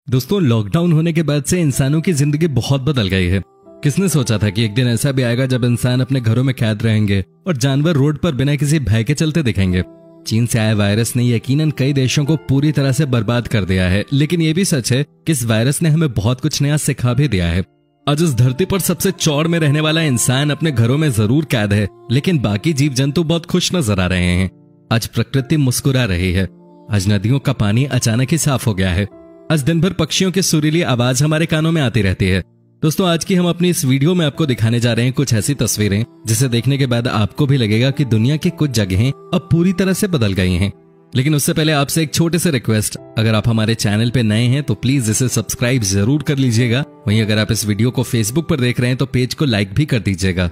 दोस्तों, लॉकडाउन होने के बाद से इंसानों की जिंदगी बहुत बदल गई है। किसने सोचा था कि एक दिन ऐसा भी आएगा जब इंसान अपने घरों में कैद रहेंगे और जानवर रोड पर बिना किसी भय के चलते दिखेंगे। चीन से आए वायरस ने यकीनन कई देशों को पूरी तरह से बर्बाद कर दिया है, लेकिन ये भी सच है कि इस वायरस ने हमें बहुत कुछ नया सिखा भी दिया है। आज इस धरती पर सबसे चौड़ में रहने वाला इंसान अपने घरों में जरूर कैद है, लेकिन बाकी जीव जंतु बहुत खुश नजर आ रहे हैं। आज प्रकृति मुस्कुरा रही है। आज नदियों का पानी अचानक ही साफ हो गया है। आज दिन भर पक्षियों की सुरीली आवाज हमारे कानों में आती रहती है। दोस्तों, आज की हम अपनी इस वीडियो में आपको दिखाने जा रहे हैं कुछ ऐसी तस्वीरें जिसे देखने के बाद आपको भी लगेगा कि दुनिया की कुछ जगहें अब पूरी तरह से बदल गई हैं। लेकिन उससे पहले आपसे एक छोटे से रिक्वेस्ट, अगर आप हमारे चैनल पे नए हैं तो प्लीज इसे सब्सक्राइब जरूर कर लीजिएगा। वहीं अगर आप इस वीडियो को फेसबुक पर देख रहे हैं तो पेज को लाइक भी कर दीजिएगा।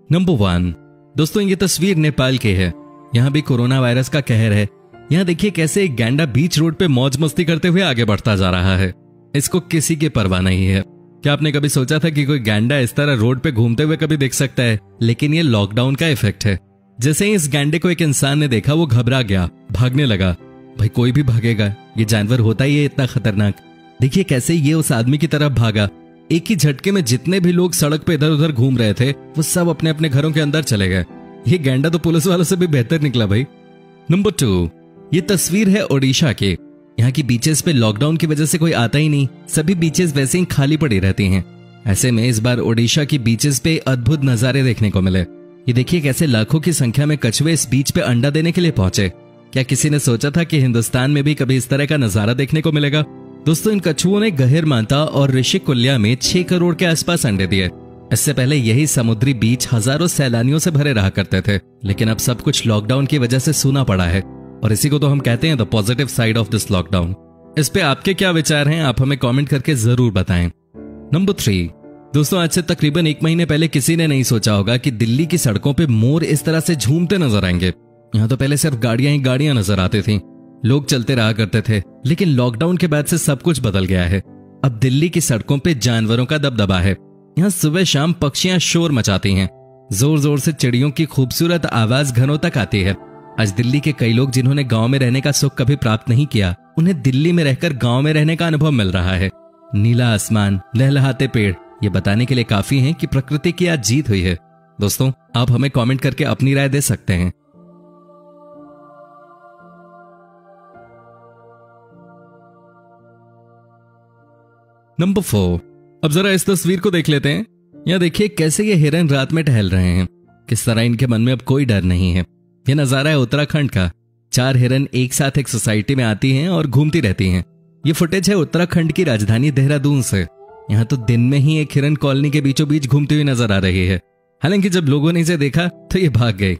नंबर 1, दोस्तों ये तस्वीर नेपाल की है। यहाँ भी कोरोना वायरस का कहर है। यहाँ देखिए कैसे एक गैंडा बीच रोड पे मौज मस्ती करते हुए आगे बढ़ता जा रहा है। इसको किसी की परवाह नहीं है। क्या आपने कभी सोचा था कि कोई गैंडा इस तरह रोड पे घूमते हुए कभी दिख सकता है? लेकिन ये लॉकडाउन का इफेक्ट है। जैसे ही इस गैंडे को एक इंसान ने देखा, वो घबरा गया, भागने लगा। भाई कोई भी भागेगा, ये जानवर होता ही है इतना खतरनाक। देखिए कैसे ये उस आदमी की तरफ भागा। एक ही झटके में जितने भी लोग सड़क पे इधर उधर घूम रहे थे वो सब अपने अपने घरों के अंदर चले गए। ये गैंडा तो पुलिस वालों से भी बेहतर निकला भाई। नंबर 2, ये तस्वीर है ओडिशा के। यहाँ की बीचेस पे लॉकडाउन की वजह से कोई आता ही नहीं। सभी बीचेस वैसे ही खाली पड़ी रहती हैं। ऐसे में इस बार ओडिशा की बीचेस पे अद्भुत नजारे देखने को मिले। ये देखिए कैसे लाखों की संख्या में कछुए इस बीच पे अंडा देने के लिए पहुंचे। क्या किसी ने सोचा था कि हिंदुस्तान में भी कभी इस तरह का नजारा देखने को मिलेगा? दोस्तों, इन कछुओं ने गहिरमाता और ऋषिकुल्या में 6 करोड़ के आसपास अंडे दिए। इससे पहले यही समुद्री बीच हजारों सैलानियों से भरे रहा करते थे, लेकिन अब सब कुछ लॉकडाउन की वजह से सूना पड़ा है। और इसी को तो हम कहते हैं the positive side of this lockdown. इस पे आपके क्या विचार हैं? आप हमें कमेंट करके जरूर बताएं। नंबर 3, दोस्तों आज से तकरीबन 1 महीने पहले किसी ने नहीं सोचा होगा कि दिल्ली की सड़कों पे मोर इस तरह से झूमते नजर आएंगे। यहाँ तो पहले सिर्फ गाड़ियां ही गाड़ियां नजर आती थी, लोग चलते रहा करते थे। लेकिन लॉकडाउन के बाद से सब कुछ बदल गया है। अब दिल्ली की सड़कों पे जानवरों का दबदबा है। यहाँ सुबह शाम पक्षियां शोर मचाती हैं। जोर जोर से चिड़ियों की खूबसूरत आवाज घरों तक आती है। आज दिल्ली के कई लोग जिन्होंने गांव में रहने का सुख कभी प्राप्त नहीं किया, उन्हें दिल्ली में रहकर गांव में रहने का अनुभव मिल रहा है। नीला आसमान, लहलहाते पेड़, ये बताने के लिए काफी हैं कि प्रकृति की आज जीत हुई है। दोस्तों, आप हमें कमेंट करके अपनी राय दे सकते हैं। नंबर 4, अब जरा इस तस्वीर को देख लेते हैं। यहाँ देखिए कैसे ये हिरन रात में टहल रहे हैं। किस तरह इनके मन में अब कोई डर नहीं है। यह नजारा है उत्तराखंड का। 4 हिरन एक साथ एक सोसाइटी में आती हैं और घूमती रहती हैं। ये फुटेज है उत्तराखंड की राजधानी देहरादून से। यहाँ तो दिन में ही एक हिरन कॉलोनी के बीचों बीच घूमती हुई नजर आ रही है। हालांकि जब लोगों ने इसे देखा तो ये भाग गए।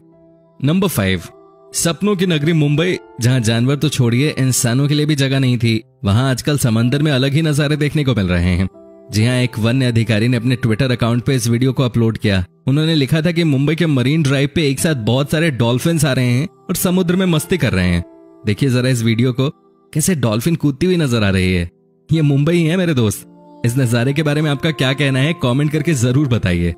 नंबर 5, सपनों की नगरी मुंबई, जहाँ जानवर तो छोड़िए इंसानों के लिए भी जगह नहीं थी, वहां आजकल समंदर में अलग ही नजारे देखने को मिल रहे हैं। जी हाँ, एक वन्य अधिकारी ने अपने ट्विटर अकाउंट पे इस वीडियो को अपलोड किया। उन्होंने लिखा था कि मुंबई के मरीन ड्राइव पे एक साथ बहुत सारे डॉल्फिन्स आ रहे हैं और समुद्र में मस्ती कर रहे हैं। देखिए जरा इस वीडियो को, कैसे डॉल्फिन कूदती हुई नजर आ रही है। ये मुंबई है मेरे दोस्त। इस नजारे के बारे में आपका क्या कहना है? कमेंट करके जरूर बताइए।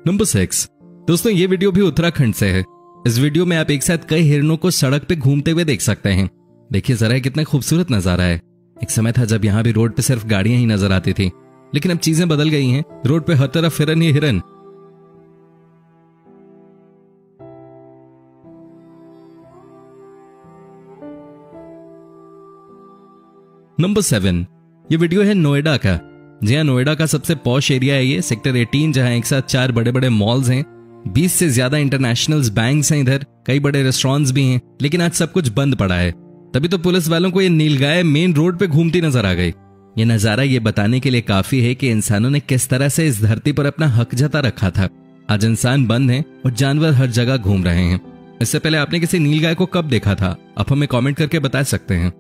नंबर 6, दोस्तों ये वीडियो भी उत्तराखंड से है। इस वीडियो में आप एक साथ कई हिरणों को सड़क पे घूमते हुए देख सकते हैं। देखिए जरा कितना खूबसूरत नजारा है। एक समय था जब यहाँ भी रोड पे सिर्फ गाड़ियां ही नजर आती थी, लेकिन अब चीजें बदल गई हैं। रोड पे हर तरफ हिरन ही हिरन। नंबर 7, ये वीडियो है नोएडा का। जी हाँ, नोएडा का सबसे पॉश एरिया है ये, सेक्टर 18, जहां एक साथ 4 बड़े बड़े मॉल्स हैं। 20 से ज्यादा इंटरनेशनल बैंक्स हैं इधर, कई बड़े रेस्टोरेंट्स भी हैं। लेकिन आज सब कुछ बंद पड़ा है। तभी तो पुलिस वालों को ये नीलगाय मेन रोड पे घूमती नजर आ गई। ये नजारा ये बताने के लिए काफी है कि इंसानों ने किस तरह से इस धरती पर अपना हक जता रखा था। आज इंसान बंद हैं और जानवर हर जगह घूम रहे हैं। इससे पहले आपने किसी नीलगाय को कब देखा था? आप हमें कमेंट करके बता सकते हैं।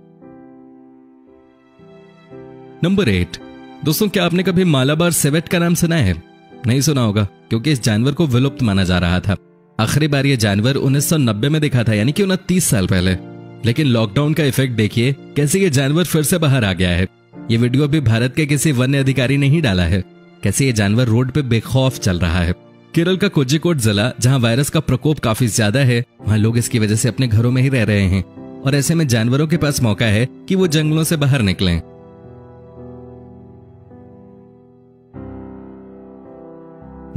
नंबर 8, दोस्तों क्या आपने कभी मालाबार सेवेट का नाम सुना है? नहीं सुना होगा, क्योंकि इस जानवर को विलुप्त माना जा रहा था। आखिरी बार यह जानवर 1990 में देखा था, यानी कि 29 साल पहले। लेकिन लॉकडाउन का इफेक्ट देखिए कैसे ये जानवर फिर से बाहर आ गया है। ये वीडियो भी भारत के किसी वन्य अधिकारी ने ही डाला है। कैसे ये जानवर रोड पे बेखौफ चल रहा है। केरल का कोझिकोड जिला, जहां वायरस का प्रकोप काफी ज्यादा है, वहां लोग इसकी वजह से अपने घरों में ही रह रहे हैं। और ऐसे में जानवरों के पास मौका है कि वो जंगलों से बाहर निकलें।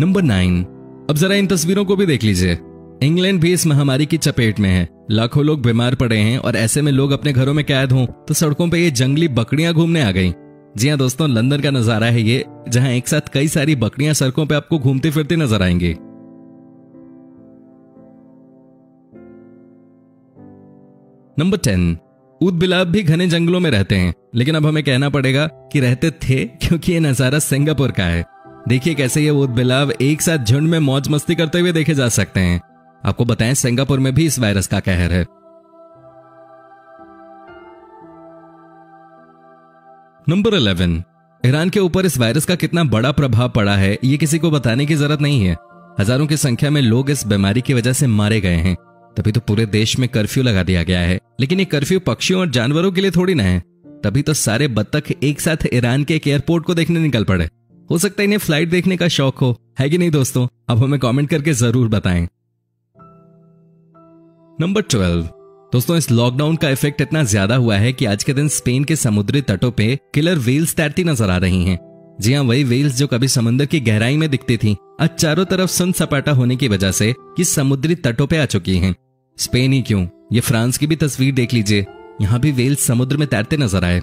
नंबर 9। अब जरा इन तस्वीरों को भी देख लीजिए। इंग्लैंड भी इस महामारी की चपेट में है। लाखों लोग बीमार पड़े हैं और ऐसे में लोग अपने घरों में कैद हों तो सड़कों पे ये जंगली बकरियां घूमने आ गईं। जी हां दोस्तों, लंदन का नजारा है ये, जहां एक साथ कई सारी बकरियां सड़कों पे आपको घूमती फिरती नजर आएंगी। नंबर 10। ऊदबिलाव भी घने जंगलों में रहते हैं, लेकिन अब हमें कहना पड़ेगा कि रहते थे, क्योंकि ये नजारा सिंगापुर का है। देखिए कैसे ये ऊदबिलाव एक साथ झुंड में मौज मस्ती करते हुए देखे जा सकते हैं। आपको बताएं, सिंगापुर में भी इस वायरस का कहर है। नंबर 11। ईरान के ऊपर इस वायरस का कितना बड़ा प्रभाव पड़ा है ये किसी को बताने की जरूरत नहीं है। हजारों की संख्या में लोग इस बीमारी की वजह से मारे गए हैं। तभी तो पूरे देश में कर्फ्यू लगा दिया गया है। लेकिन ये कर्फ्यू पक्षियों और जानवरों के लिए थोड़ी ना है। तभी तो सारे बत्तख एक साथ ईरान के एक एयरपोर्ट को देखने निकल पड़े। हो सकता है इन्हें फ्लाइट देखने का शौक हो, है कि नहीं दोस्तों? अब हमें कमेंट करके जरूर बताएं। नंबर 12। दोस्तों, इस लॉकडाउन का इफेक्ट इतना ज्यादा हुआ है कि आज के दिन स्पेन के समुद्री तटों पे किलर व्हेल्स तैरती नजर आ रही हैं। जी हां, वही व्हेल्स जो कभी समुद्र की गहराई में दिखती थी, आज चारों तरफ सुन सपाटा होने की वजह से ये समुद्री तटों पे आ चुकी हैं। स्पेन ही क्यों, ये फ्रांस की भी तस्वीर देख लीजिए, यहां भी व्हेल्स समुद्र में तैरते नजर आए।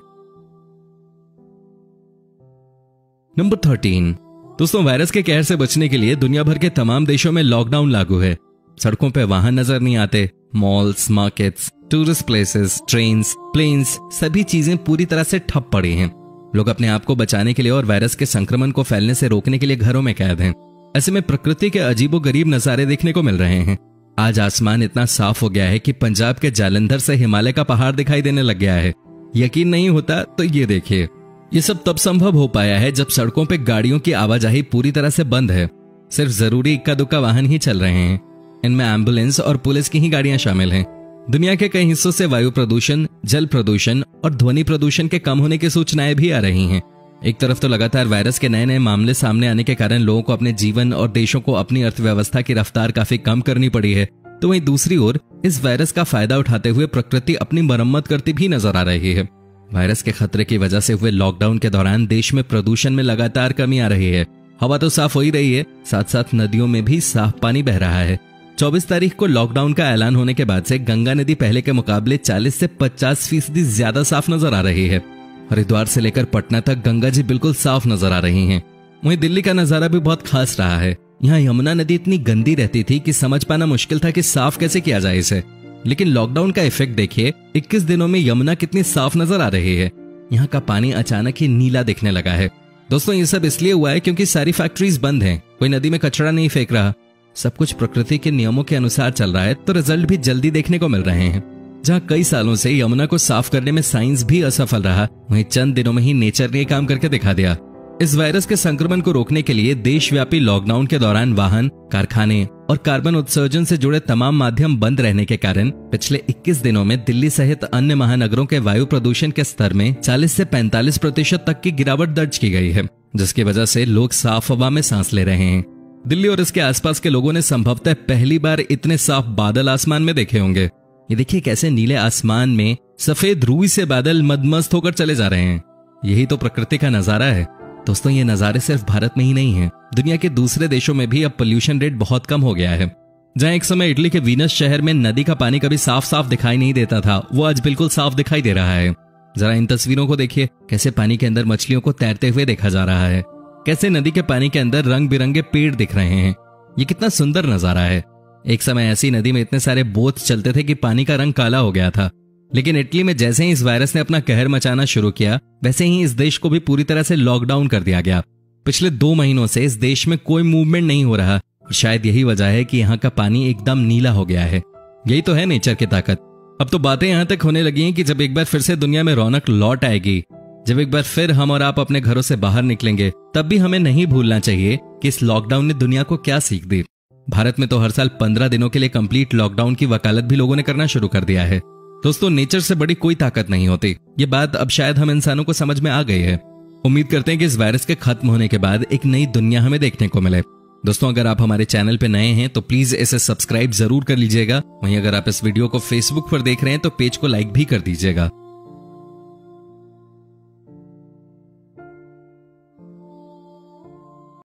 नंबर 13। दोस्तों, वायरस के कहर से बचने के लिए दुनिया भर के तमाम देशों में लॉकडाउन लागू है। सड़कों पे वाहन नजर नहीं आते। Malls, markets, tourist places, trains, planes, सभी चीजें पूरी तरह से ठप पड़ी हैं। लोग अपने आप को बचाने के लिए और वायरस के संक्रमण को फैलने से रोकने के लिए घरों में कैद हैं। ऐसे में प्रकृति के अजीबोगरीब नजारे देखने को मिल रहे हैं। आज आसमान इतना साफ हो गया है कि पंजाब के जालंधर से हिमालय का पहाड़ दिखाई देने लग गया है। यकीन नहीं होता तो ये देखिए। ये सब तब संभव हो पाया है जब सड़कों पे गाड़ियों की आवाजाही पूरी तरह से बंद है। सिर्फ जरूरी इक्का दुक्का वाहन ही चल रहे हैं। इनमें एम्बुलेंस और पुलिस की ही गाड़ियां शामिल हैं। दुनिया के कई हिस्सों से वायु प्रदूषण, जल प्रदूषण और ध्वनि प्रदूषण के कम होने की सूचनाएं भी आ रही हैं। एक तरफ तो लगातार वायरस के नए नए मामले सामने आने के कारण लोगों को अपने जीवन और देशों को अपनी अर्थव्यवस्था की रफ्तार काफी कम करनी पड़ी है, तो वहीं दूसरी ओर इस वायरस का फायदा उठाते हुए प्रकृति अपनी मरम्मत करती भी नजर आ रही है। वायरस के खतरे की वजह से हुए लॉकडाउन के दौरान देश में प्रदूषण में लगातार कमी आ रही है। हवा तो साफ हो ही रही है, साथ साथ नदियों में भी साफ पानी बह रहा है। 24 तारीख को लॉकडाउन का ऐलान होने के बाद से गंगा नदी पहले के मुकाबले 40 से 50% ज्यादा साफ नजर आ रही है। हरिद्वार से लेकर पटना तक गंगा जी बिल्कुल साफ नजर आ रही हैं। वहीं दिल्ली का नजारा भी बहुत खास रहा है। यहाँ यमुना नदी इतनी गंदी रहती थी कि समझ पाना मुश्किल था कि साफ कैसे किया जाए इसे। लेकिन लॉकडाउन का इफेक्ट देखिए, 21 दिनों में यमुना कितनी साफ नजर आ रही है। यहाँ का पानी अचानक ही नीला दिखने लगा है। दोस्तों, ये सब इसलिए हुआ है क्योंकि सारी फैक्ट्रीज बंद हैं, कोई नदी में कचरा नहीं फेंक रहा, सब कुछ प्रकृति के नियमों के अनुसार चल रहा है, तो रिजल्ट भी जल्दी देखने को मिल रहे हैं। जहाँ कई सालों से यमुना को साफ करने में साइंस भी असफल रहा, वहीं चंद दिनों में ही नेचर ने काम करके दिखा दिया। इस वायरस के संक्रमण को रोकने के लिए देशव्यापी लॉकडाउन के दौरान वाहन, कारखाने और कार्बन उत्सर्जन से जुड़े तमाम माध्यम बंद रहने के कारण पिछले 21 दिनों में दिल्ली सहित अन्य महानगरों के वायु प्रदूषण के स्तर में 40 से 45% तक की गिरावट दर्ज की गई है, जिसकी वजह से लोग साफ हवा में सांस ले रहे हैं। दिल्ली और इसके आसपास के लोगों ने संभवतः पहली बार इतने साफ बादल आसमान में देखे होंगे। ये देखिए कैसे नीले आसमान में सफेद रूई से बादल मदमस्त होकर चले जा रहे हैं। यही तो प्रकृति का नजारा है। दोस्तों, ये नजारे सिर्फ भारत में ही नहीं है, दुनिया के दूसरे देशों में भी अब पोल्यूशन रेट बहुत कम हो गया है। जहां एक समय इटली के वीनस शहर में नदी का पानी कभी साफ साफ दिखाई नहीं देता था, वो आज बिल्कुल साफ दिखाई दे रहा है। जरा इन तस्वीरों को देखिए, कैसे पानी के अंदर मछलियों को तैरते हुए देखा जा रहा है, कैसे नदी के पानी के अंदर रंग बिरंगे पेड़ दिख रहे हैं। ये कितना सुंदर नजारा है। एक समय ऐसी नदी में इतने सारे बोट चलते थे कि पानी का रंग काला हो गया था। लेकिन इटली में जैसे ही इस वायरस ने अपना कहर मचाना शुरू किया, वैसे ही इस देश को भी पूरी तरह से लॉकडाउन कर दिया गया। पिछले 2 महीनों से इस देश में कोई मूवमेंट नहीं हो रहा और शायद यही वजह है कि यहाँ का पानी एकदम नीला हो गया है। यही तो है नेचर की ताकत। अब तो बातें यहाँ तक होने लगी हैं कि जब एक बार फिर से दुनिया में रौनक लौट आएगी, जब एक बार फिर हम और आप अपने घरों से बाहर निकलेंगे, तब भी हमें नहीं भूलना चाहिए कि इस लॉकडाउन ने दुनिया को क्या सीख दी। भारत में तो हर साल 15 दिनों के लिए कंप्लीट लॉकडाउन की वकालत भी लोगों ने करना शुरू कर दिया है। दोस्तों, नेचर से बड़ी कोई ताकत नहीं होती। ये बात अब शायद हम इंसानों को समझ में आ गई है। उम्मीद करते हैं कि इस वायरस के खत्म होने के बाद एक नई दुनिया हमें देखने को मिले। दोस्तों, अगर आप हमारे चैनल पे नए हैं तो प्लीज इसे सब्सक्राइब जरूर कर लीजिएगा। वहीं अगर आप इस वीडियो को फेसबुक पर देख रहे हैं तो पेज को लाइक भी कर दीजिएगा।